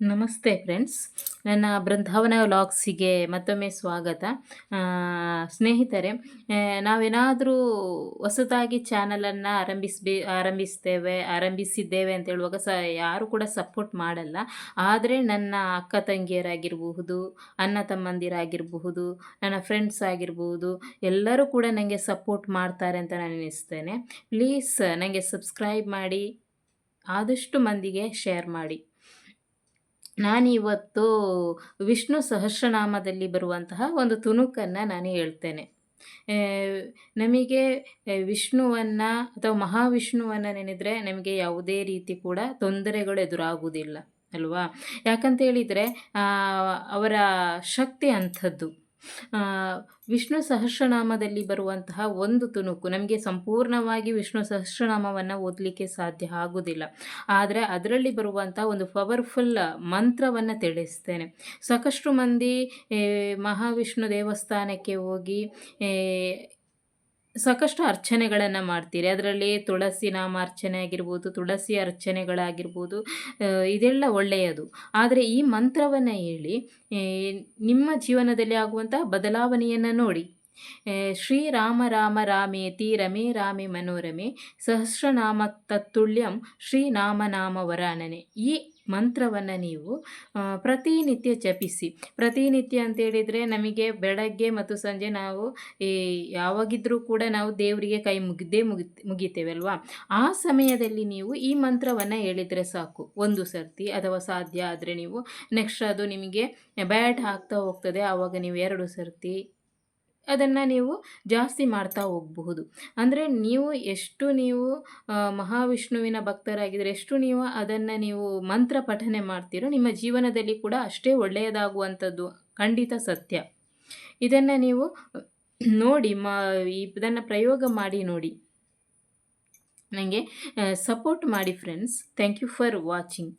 ನಮಸ್ತೆ ಫ್ರೆಂಡ್ಸ್, ನನ್ನ ಬೃಂದಾವನ ವ್ಲಾಗ್ಸಿಗೆ ಮತ್ತೊಮ್ಮೆ ಸ್ವಾಗತ. ಸ್ನೇಹಿತರೆ, ನಾವೇನಾದರೂ ಹೊಸದಾಗಿ ಚಾನಲನ್ನು ಆರಂಭಿಸಿದ್ದೇವೆ ಅಂತ ಹೇಳುವಾಗ ಯಾರು ಕೂಡ ಸಪೋರ್ಟ್ ಮಾಡಲ್ಲ. ಆದರೆ ನನ್ನ ಅಕ್ಕ ತಂಗಿಯರಾಗಿರಬಹುದು, ಅಣ್ಣ ತಮ್ಮಂದಿರಾಗಿರಬಹುದು, ನನ್ನ ಫ್ರೆಂಡ್ಸ್ ಆಗಿರ್ಬೋದು, ಎಲ್ಲರೂ ಕೂಡ ನನಗೆ ಸಪೋರ್ಟ್ ಮಾಡ್ತಾರೆ ಅಂತ ನಾನು ಎನಿಸ್ತೇನೆ. ಪ್ಲೀಸ್ ನನಗೆ ಸಬ್ಸ್ಕ್ರೈಬ್ ಮಾಡಿ, ಆದಷ್ಟು ಮಂದಿಗೆ ಶೇರ್ ಮಾಡಿ. ನಾನಿವತ್ತು ವಿಷ್ಣು ಸಹಸ್ರನಾಮದಲ್ಲಿ ಬರುವಂತಹ ಒಂದು ತುಣುಕನ್ನು ನಾನು ಹೇಳ್ತೇನೆ. ಆ, ನಮಗೆ ವಿಷ್ಣುವನ್ನು ಅಥವಾ ಮಹಾವಿಷ್ಣುವನ್ನು ನೆನೆದರೆ ನಮಗೆ ಯಾವುದೇ ರೀತಿ ಕೂಡ ತೊಂದರೆಗಳು ಎದುರಾಗುವುದಿಲ್ಲ ಅಲ್ವಾ? ಯಾಕಂತ ಹೇಳಿದರೆ ಅವರ ಶಕ್ತಿ ಅಂಥದ್ದು. ಆ, ವಿಷ್ಣು ಸಹಸ್ರನಾಮದಲ್ಲಿ ಬರುವಂತಹ ಒಂದು ತುಣುಕು ನಮಗೆ ಸಂಪೂರ್ಣವಾಗಿ ವಿಷ್ಣು ಸಹಸ್ರನಾಮವನ್ನು ಓದಲಿಕ್ಕೆ ಸಾಧ್ಯ ಆಗುವುದಿಲ್ಲ. ಆದರೆ ಅದರಲ್ಲಿ ಬರುವಂತಹ ಒಂದು ಪವರ್ಫುಲ್ ಮಂತ್ರವನ್ನು ತಿಳಿಸ್ತೇನೆ. ಸಾಕಷ್ಟು ಮಂದಿ ಮಹಾವಿಷ್ಣು ದೇವಸ್ಥಾನಕ್ಕೆ ಹೋಗಿ ಸಾಕಷ್ಟು ಅರ್ಚನೆಗಳನ್ನು ಮಾಡ್ತೀರಿ. ಅದರಲ್ಲಿ ತುಳಸಿ ನಾಮಾರ್ಚನೆ ಆಗಿರ್ಬೋದು, ತುಳಸಿ ಅರ್ಚನೆಗಳಾಗಿರ್ಬೋದು, ಇದೆಲ್ಲ ಒಳ್ಳೆಯದು. ಆದರೆ ಈ ಮಂತ್ರವನ್ನು ಹೇಳಿ ನಿಮ್ಮ ಜೀವನದಲ್ಲಿ ಆಗುವಂತಹ ಬದಲಾವಣೆಯನ್ನು ನೋಡಿ. ಶ್ರೀರಾಮ ರಾಮ ರಾಮೇತಿ ರಮೇ ರಾಮೇ ಮನೋರಮೆ ಸಹಸ್ರನಾಮ ತತ್ತುಲ್ಯಂ ಶ್ರೀನಾಮ ನಾಮ ವರಾನನೆ. ಈ ಮಂತ್ರವನ್ನು ನೀವು ಪ್ರತಿನಿತ್ಯ ಜಪಿಸಿ. ಪ್ರತಿನಿತ್ಯ ಅಂತೇಳಿದರೆ ನಮಗೆ ಬೆಳಗ್ಗೆ ಮತ್ತು ಸಂಜೆ ನಾವು ಯಾವಾಗಿದ್ದರೂ ಕೂಡ ನಾವು ದೇವರಿಗೆ ಕೈ ಮುಗಿತೇವೆ ಅಲ್ವಾ? ಆ ಸಮಯದಲ್ಲಿ ನೀವು ಈ ಮಂತ್ರವನ್ನು ಹೇಳಿದರೆ ಸಾಕು. ಒಂದು ಸರ್ತಿ ಅಥವಾ ಸಾಧ್ಯ ಆದರೆ ನೀವು ನೆಕ್ಸ್ಟ್ ಅದು ನಿಮಗೆ ಬ್ಯಾಡ್ ಆಗ್ತಾ ಹೋಗ್ತದೆ, ಆವಾಗ ನೀವು 2 ಸರ್ತಿ ಅದನ್ನು ನೀವು ಜಾಸ್ತಿ ಮಾಡ್ತಾ ಹೋಗಬಹುದು. ಅಂದರೆ ನೀವು ಮಹಾವಿಷ್ಣುವಿನ ಭಕ್ತರಾಗಿದ್ದರೆ, ಎಷ್ಟು ನೀವು ಅದನ್ನು ನೀವು ಮಂತ್ರ ಪಠನೆ ಮಾಡ್ತೀರೋ ನಿಮ್ಮ ಜೀವನದಲ್ಲಿ ಕೂಡ ಅಷ್ಟೇ ಒಳ್ಳೆಯದಾಗುವಂಥದ್ದು ಖಂಡಿತ ಸತ್ಯ. ಇದನ್ನು ನೀವು ನೋಡಿ, ಇದನ್ನು ಪ್ರಯೋಗ ಮಾಡಿ ನೋಡಿ. ನನಗೆ ಸಪೋರ್ಟ್ ಮಾಡಿ friends. Thank you for watching.